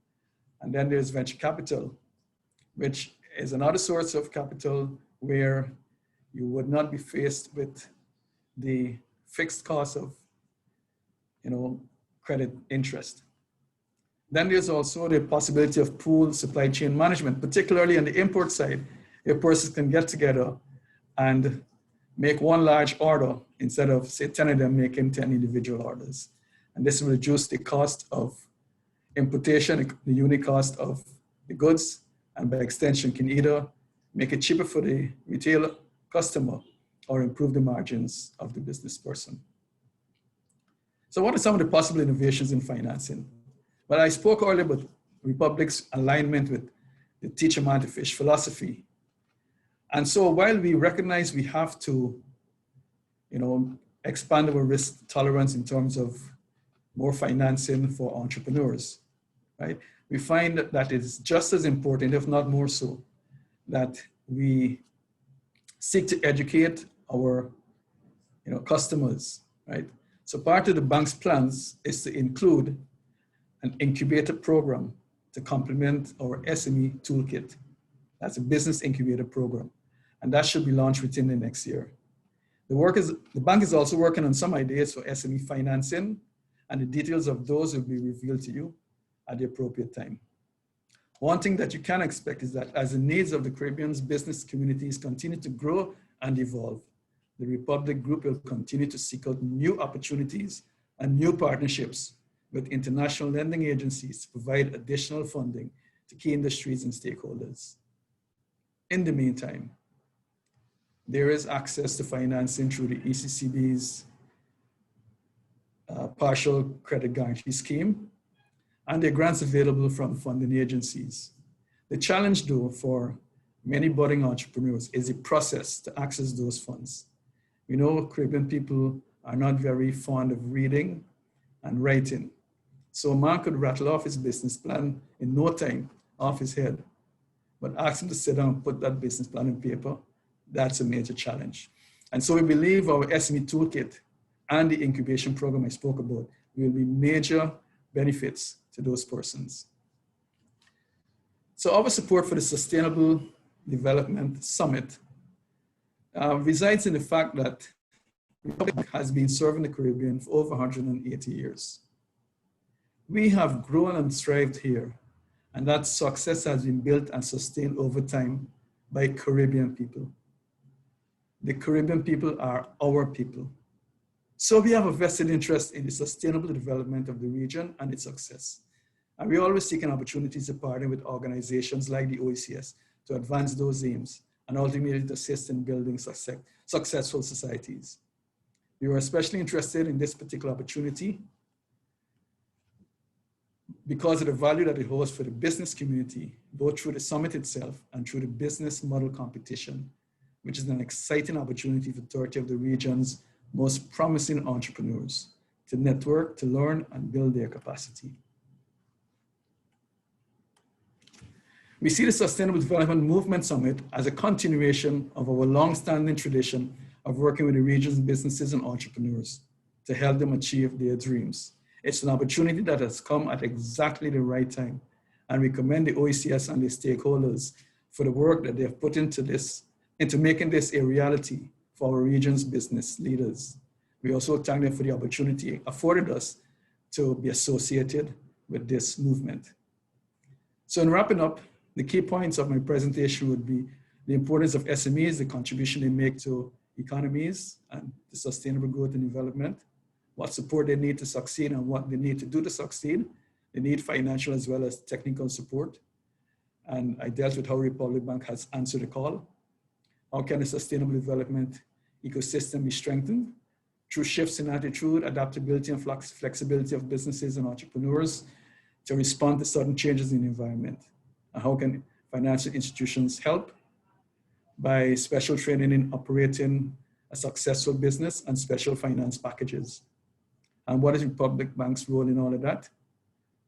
And then there's venture capital, which is another source of capital where you would not be faced with the fixed cost of, you know, credit interest. Then there's also the possibility of pooled supply chain management, particularly on the import side. If persons can get together and make one large order instead of, say, 10 of them making 10 individual orders. And this will reduce the cost of importation, the unit cost of the goods, and by extension can either make it cheaper for the retail customer or improve the margins of the business person. So what are some of the possible innovations in financing? Well, I spoke earlier about Republic's alignment with the teach a man to fish philosophy. And so while we recognize we have to, you know, expand our risk tolerance in terms of more financing for entrepreneurs, right? We find that it's just as important, if not more so, that we seek to educate our, you know, customers, right? So part of the bank's plans is to include an incubator program to complement our SME Toolkit. That's a business incubator program. And that should be launched within the next year. The bank is also working on some ideas for SME financing, and the details of those will be revealed to you at the appropriate time. One thing that you can expect is that as the needs of the Caribbean's business communities continue to grow and evolve, the Republic Group will continue to seek out new opportunities and new partnerships with international lending agencies to provide additional funding to key industries and stakeholders. In the meantime, there is access to financing through the ECCB's partial credit guarantee scheme, and there are grants available from funding agencies. The challenge though for many budding entrepreneurs is the process to access those funds. We know Caribbean people are not very fond of reading and writing. So a man could rattle off his business plan in no time off his head, but ask him to sit down and put that business plan in paper, that's a major challenge. And so we believe our SME Toolkit and the incubation program I spoke about will be major benefits to those persons. So our support for the Sustainable Development Summit resides in the fact that the Republic has been serving the Caribbean for over 180 years. We have grown and thrived here, and that success has been built and sustained over time by Caribbean people. The Caribbean people are our people. So we have a vested interest in the sustainable development of the region and its success. And we always seek opportunities to partner with organizations like the OECS to advance those aims and ultimately to assist in building successful societies. We were especially interested in this particular opportunity because of the value that it holds for the business community, both through the summit itself and through the business model competition, which is an exciting opportunity for 30 of the region's most promising entrepreneurs to network, to learn, and build their capacity. We see the Sustainable Development Movement Summit as a continuation of our long-standing tradition of working with the region's businesses and entrepreneurs to help them achieve their dreams. It's an opportunity that has come at exactly the right time, and we commend the OECS and the stakeholders for the work that they have put into making this a reality for our region's business leaders. We also thank them for the opportunity afforded us to be associated with this movement. So in wrapping up, the key points of my presentation would be the importance of SMEs, the contribution they make to economies and the sustainable growth and development, what support they need to succeed and what they need to do to succeed. They need financial as well as technical support. And I dealt with how Republic Bank has answered the call. How can the sustainable development ecosystem be strengthened? Through shifts in attitude, adaptability, and flexibility of businesses and entrepreneurs to respond to sudden changes in the environment. And how can financial institutions help? By special training in operating a successful business and special finance packages. And what is Republic Bank's role in all of that?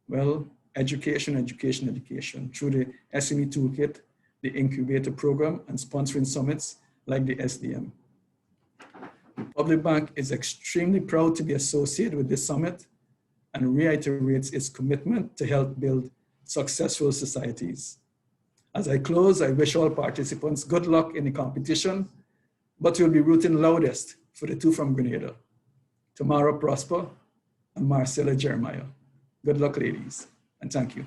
Well, education, education, education through the Sme Toolkit, the incubator program, and sponsoring summits like the SDM. Republic Bank is extremely proud to be associated with this summit and reiterates its commitment to help build successful societies. As I close, I wish all participants good luck in the competition, but we'll be rooting loudest for the two from Grenada, Tamara Prosper and Marcella Jeremiah. Good luck, ladies, and thank you.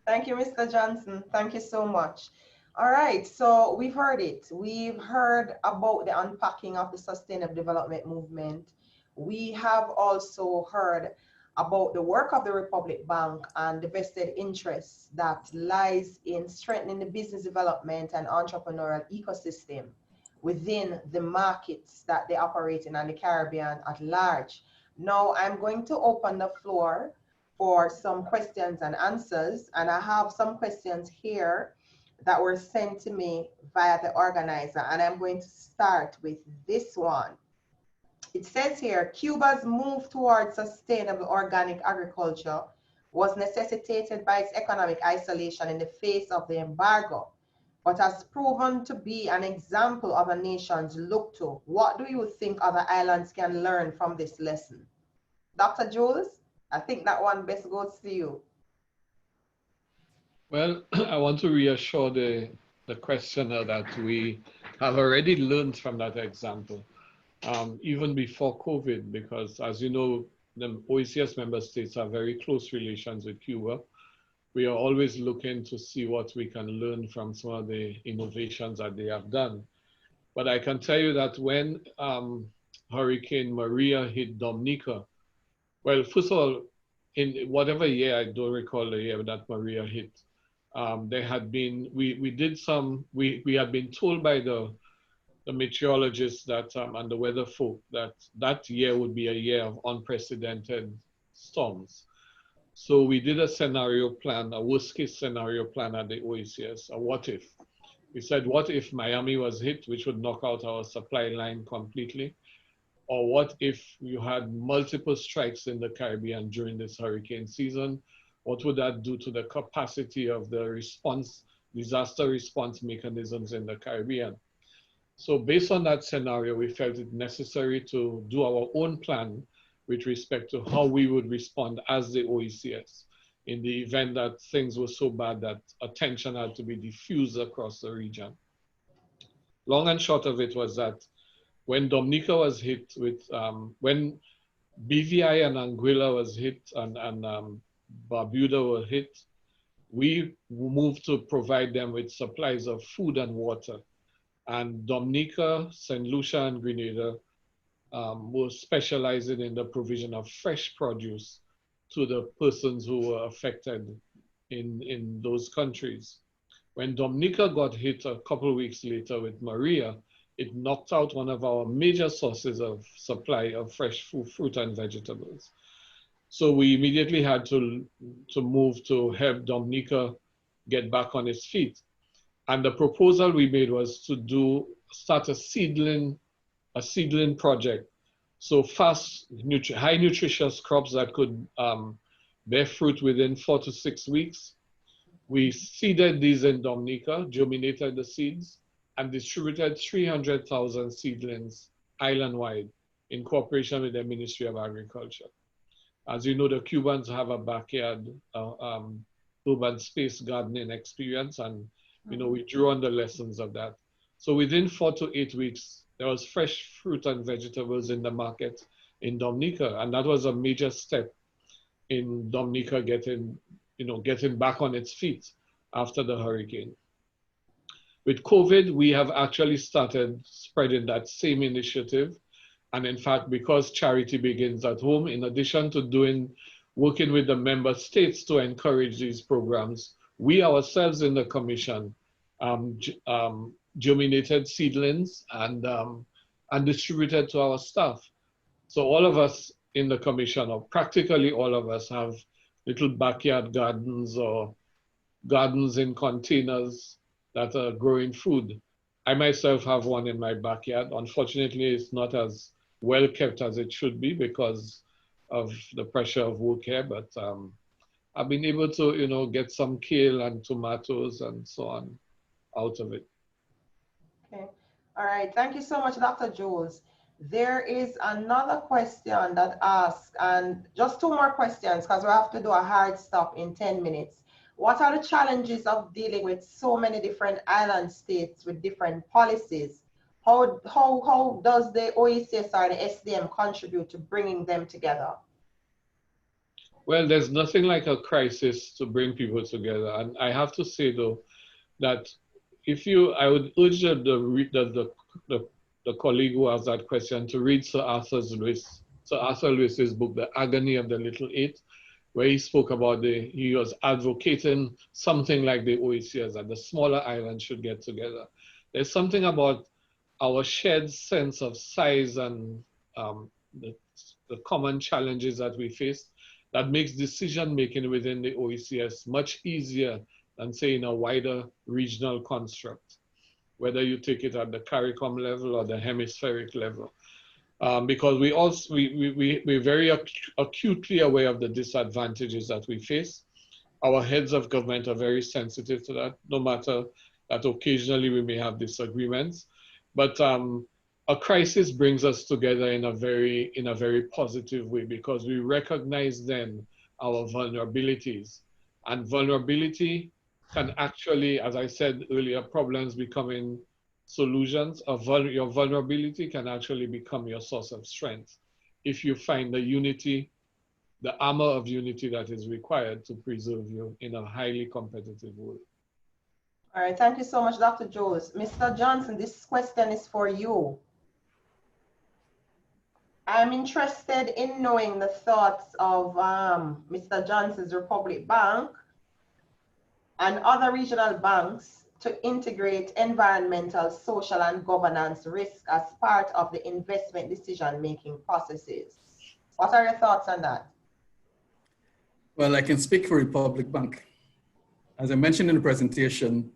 Thank you, Mr. Johnson. Thank you so much. All right, so we've heard it. We've heard about the unpacking of the Sustainable Development Movement. We have also heard about the work of the Republic Bank and the vested interest that lies in strengthening the business development and entrepreneurial ecosystem within the markets that they operate in and the Caribbean at large. Now I'm going to open the floor for some questions and answers, and I have some questions here that were sent to me via the organizer, and I'm going to start with this one. It says here, Cuba's move towards sustainable organic agriculture was necessitated by its economic isolation in the face of the embargo, but has proven to be an example of a nation's look to. What do you think other islands can learn from this lesson? Dr. Jules, I think that one best goes to you. Well, I want to reassure the questioner that we have already learned from that example, even before COVID, because as you know, the OECS member states have very close relations with Cuba. We are always looking to see what we can learn from some of the innovations that they have done. But I can tell you that when Hurricane Maria hit Dominica, well, first of all, in whatever year, I don't recall the year that Maria hit, there had been, we had been told by the meteorologists that, and the weather folk that that year would be a year of unprecedented storms. So we did a scenario plan, a worst case scenario plan at the OECS, a what if. We said, what if Miami was hit, which would knock out our supply line completely? Or what if you had multiple strikes in the Caribbean during this hurricane season? What would that do to the capacity of the response, disaster response mechanisms in the Caribbean? So based on that scenario, we felt it necessary to do our own plan with respect to how we would respond as the OECS in the event that things were so bad that attention had to be diffused across the region. Long and short of it was that when Dominica was hit with, when BVI and Anguilla was hit and Barbuda were hit, we moved to provide them with supplies of food and water. And Dominica, St. Lucia, and Grenada were specializing in the provision of fresh produce to the persons who were affected in those countries. When Dominica got hit a couple of weeks later with Maria, it knocked out one of our major sources of supply of fresh fruit and vegetables. So we immediately had to move to help Dominica get back on its feet. And the proposal we made was to start a seedling project. So high nutritious crops that could bear fruit within 4 to 6 weeks. We seeded these in Dominica, germinated the seeds, and distributed 300,000 seedlings island-wide in cooperation with the Ministry of Agriculture. As you know, the Cubans have a backyard urban space gardening experience, and we drew on the lessons of that. So within 4 to 8 weeks, there was fresh fruit and vegetables in the market in Dominica, and that was a major step in Dominica getting back on its feet after the hurricane. With COVID, we have actually started spreading that same initiative. And in fact, because charity begins at home, in addition to working with the member states to encourage these programs, we ourselves in the commission germinated seedlings and distributed to our staff. So all of us in the commission, or practically all of us, have little backyard gardens or gardens in containers that are growing food. I myself have one in my backyard. Unfortunately, it's not as well kept as it should be because of the pressure of work here, but I've been able to, get some kale and tomatoes and so on out of it. Okay. All right. Thank you so much, Dr. Jules. There is another question that asks, and just 2 more questions because we have to do a hard stop in 10 minutes. What are the challenges of dealing with so many different island states with different policies? How does the OECS or the SDM contribute to bringing them together? Well, there's nothing like a crisis to bring people together. And I have to say, though, that I would urge the colleague who asked that question to read Sir Arthur Lewis's book, The Agony of the Little Eight, where he spoke about he was advocating something like the OECS, that the smaller islands should get together. There's something about our shared sense of size and the common challenges that we face that makes decision-making within the OECS much easier than, say, in a wider regional construct, whether you take it at the CARICOM level or the hemispheric level. Because we're very acutely aware of the disadvantages that we face. Our heads of government are very sensitive to that, no matter that occasionally we may have disagreements. But a crisis brings us together in a very positive way because we recognize then our vulnerabilities. And vulnerability can actually, as I said earlier, problems becoming solutions. Your vulnerability can actually become your source of strength if you find the unity, the armor of unity that is required to preserve you in a highly competitive world. All right, thank you so much, Dr. Jules. Mr. Johnson, this question is for you. I'm interested in knowing the thoughts of Mr. Johnson's Republic Bank and other regional banks to integrate environmental, social, and governance risk as part of the investment decision-making processes. What are your thoughts on that? Well, I can speak for Republic Bank. As I mentioned in the presentation,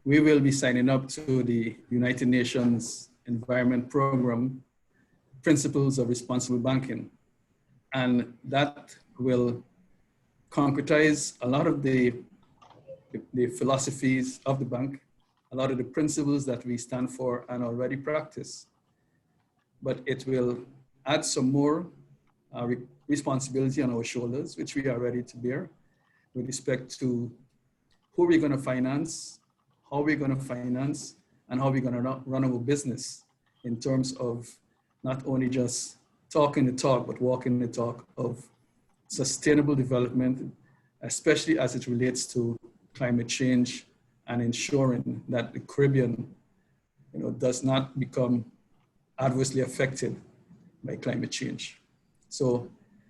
we will be signing up to the United Nations Environment Program, Principles of Responsible Banking. And that will concretize a lot of the philosophies of the bank, a lot of the principles that we stand for and already practice. But it will add some more responsibility on our shoulders, which we are ready to bear with respect to who we're going to finance, how we're going to finance, and how we're going to run our business in terms of not only just talking the talk, but walking the talk of sustainable development, especially as it relates to climate change and ensuring that the Caribbean, does not become adversely affected by climate change. So,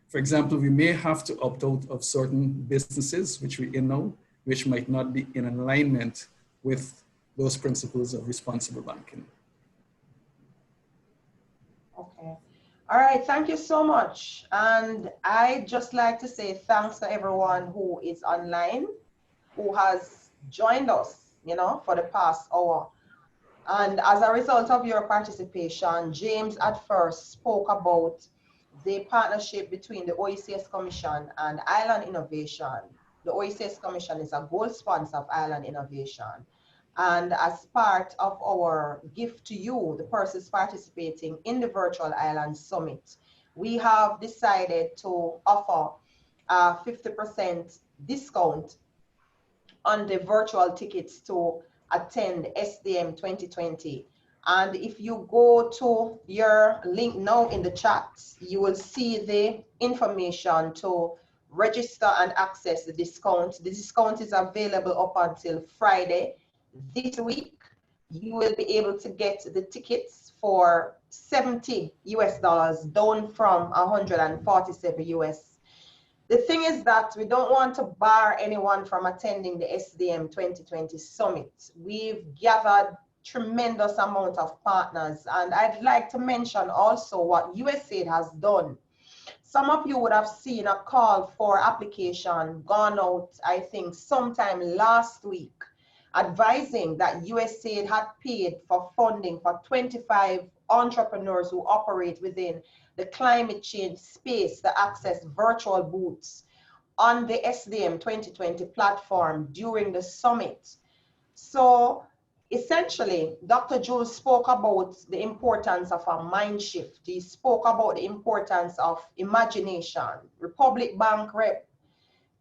for example, we may have to opt out of certain businesses, which we know, which might not be in alignment with those principles of responsible banking. Okay. All right, thank you so much. And I'd just like to say thanks to everyone who is online, who has joined us. you know, for the past hour. And as a result of your participation, James at first spoke about the partnership between the OECS Commission and Island Innovation. The OECS Commission is a gold sponsor of Island Innovation. And as part of our gift to you, the persons participating in the Virtual Island Summit, we have decided to offer a 50% discount on the virtual tickets to attend SDM 2020. And if you go to your link now in the chat, you will see the information to register and access the discount. The discount is available up until Friday this week. You will be able to get the tickets for $70 US, down from 147 US. The thing is that we don't want to bar anyone from attending the SDM 2020 Summit. We've gathered tremendous amount of partners, and I'd like to mention also what USAID has done. Some of you would have seen a call for application gone out, I think, sometime last week, advising that USAID had paid for funding for 25 entrepreneurs who operate within the climate change space to access virtual booths on the SDM 2020 platform during the summit. So essentially, Dr. Jules spoke about the importance of a mind shift. He spoke about the importance of imagination. Republic Bank rep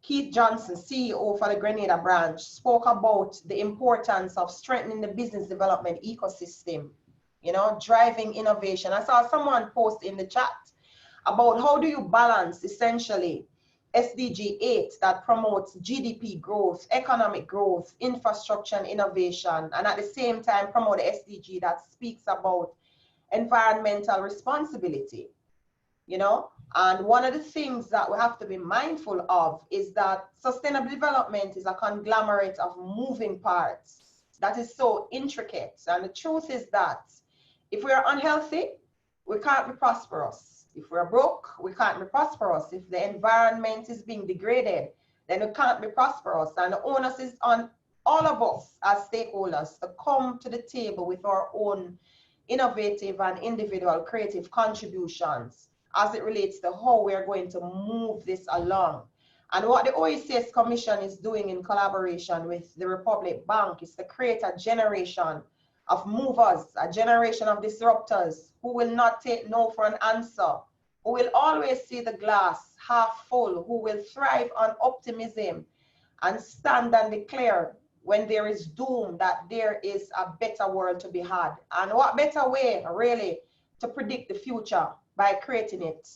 Keith Johnson, CEO for the Grenada branch, spoke about the importance of strengthening the business development ecosystem, you know, driving innovation. I saw someone post in the chat about how do you balance essentially SDG 8 that promotes GDP growth, economic growth, infrastructure and innovation, and at the same time promote the SDG that speaks about environmental responsibility, you know? And one of the things that we have to be mindful of is that sustainable development is a conglomerate of moving parts that is so intricate. And the truth is that if we are unhealthy, we can't be prosperous. If we're broke, we can't be prosperous. If the environment is being degraded, then we can't be prosperous. And the onus is on all of us as stakeholders to come to the table with our own innovative and individual creative contributions as it relates to how we are going to move this along. And what the OECS Commission is doing in collaboration with the Republic Bank is to create a generation of movers, a generation of disruptors who will not take no for an answer, who will always see the glass half full, who will thrive on optimism and stand and declare when there is doom that there is a better world to be had. And what better way really to predict the future by creating it.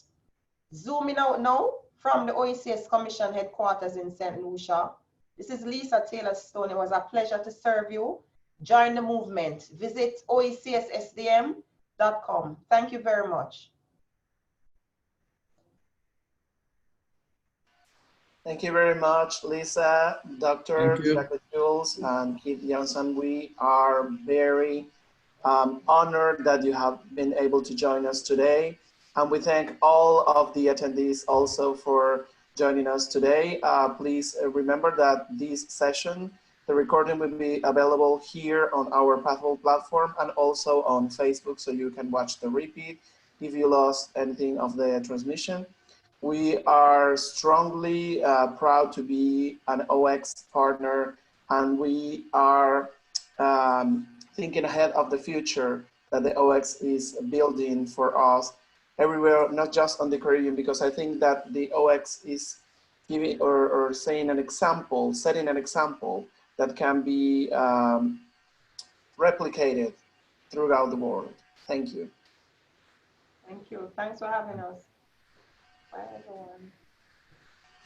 Zooming out now from the OECS Commission headquarters in St. Lucia. This is Lisa Taylor-Stone. It was a pleasure to serve you. Join the movement. Visit oecsSDM.com. Thank you very much. Thank you very much, Lisa, Dr. Didacus Jules, and Keith Johnson. We are very honored that you have been able to join us today. And we thank all of the attendees also for joining us today. Please remember that this session, the recording will be available here on our Pathwell platform and also on Facebook, so you can watch the repeat if you lost anything of the transmission. We are strongly proud to be an OX partner, and we are thinking ahead of the future that the OX is building for us everywhere, not just on the Caribbean, because I think that the OX is giving or saying an example, setting an example that can be replicated throughout the world. Thank you. Thank you. Thanks for having us. Bye, everyone.